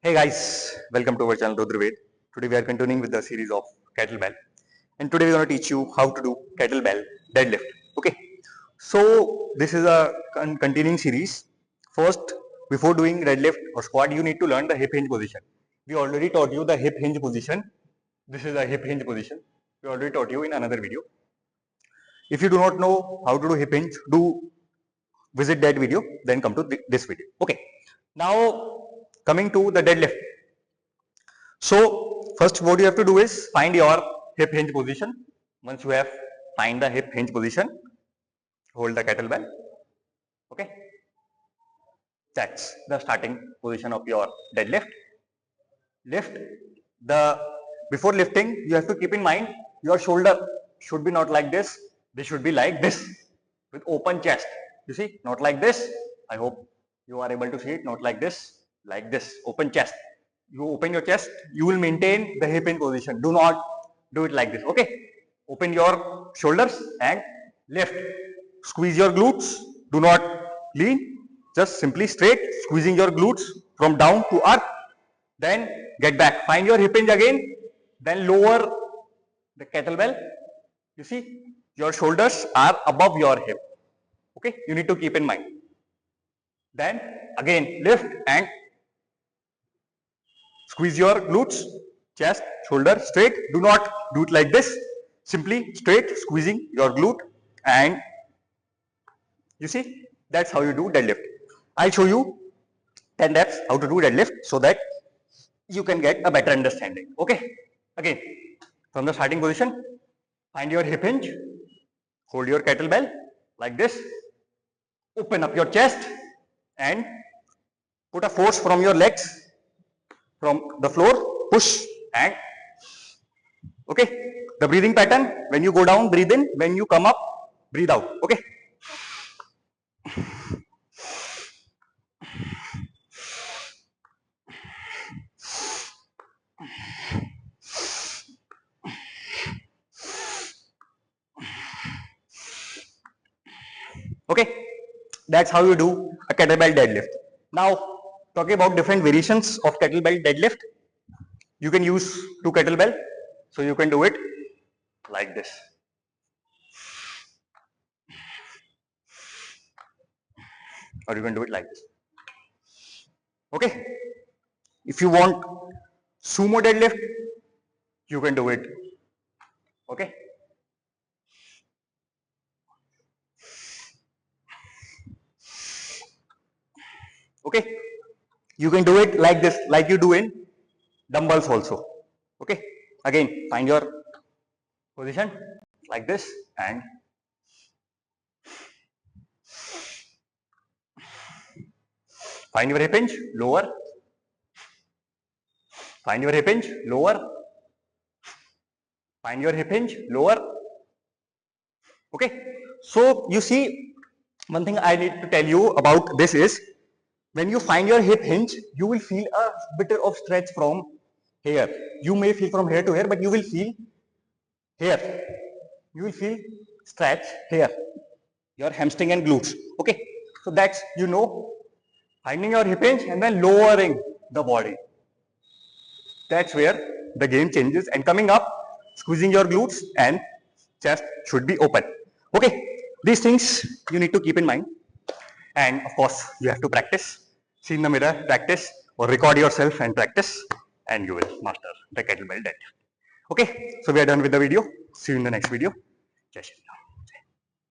Hey guys, welcome to our channel RudraVed. Today we are continuing with the series of kettlebell, and today we are going to teach you how to do kettlebell deadlift. Okay, so this is a continuing series. First, before doing deadlift or squat, you need to learn the hip hinge position. We already taught you the hip hinge position. This is a hip hinge position. We already taught you in another video. If you do not know how to do hip hinge, do visit that video, then come to this video. Okay, now coming to the deadlift. So first what you have to do is find your hip hinge position. Once you have find the hip hinge position, hold the kettlebell. Okay, that's the starting position of your deadlift. Lift the before lifting, you have to keep in mind your shoulder should be not like this. They should be like this with open chest. You see, not like this. I hope you are able to see it. Not like this, open chest. You open your chest, you will maintain the hip in position. Do not do it like this. Okay, open your shoulders and lift. Squeeze your glutes. Do not lean. Just simply straight, squeezing your glutes from down to up. Then get back. Find your hip hinge again. Then lower the kettlebell. You see, your shoulders are above your hip. Okay, you need to keep in mind. Then again lift and squeeze your glutes, chest, shoulder straight. Do not do it like this. Simply straight, squeezing your glute, and you see, that's how you do deadlift. I'll show you 10 reps how to do deadlift so that you can get a better understanding. Okay, again from the starting position, find your hip hinge, hold your kettlebell like this, open up your chest and put a force from your legs from the floor, push and okay, the breathing pattern, when you go down breathe in, when you come up breathe out. Okay, okay, that's how you do a kettlebell deadlift. Now talking about different variations of kettlebell deadlift, you can use two kettlebell, so you can do it like this. Or you can do it like this. Okay, if you want sumo deadlift, you can do it. Okay, okay, you can do it like this, like you do in dumbbells also. Okay, again find your position like this and find your hip hinge, lower, find your hip hinge, lower, find your hip hinge, lower. Okay, so you see, one thing I need to tell you about this is, when you find your hip hinge, you will feel a bit of stretch from here. You may feel from here to here, but you will feel here. You will feel stretch here, your hamstring and glutes. Okay, so that's, you know, finding your hip hinge and then lowering the body. That's where the game changes, and coming up, squeezing your glutes and chest should be open. Okay, these things you need to keep in mind, and of course you have to practice. See in the mirror, practice, or record yourself and practice, and you will master the kettlebell deadlift. Okay, so we are done with the video. See you in the next video. Jai Shri.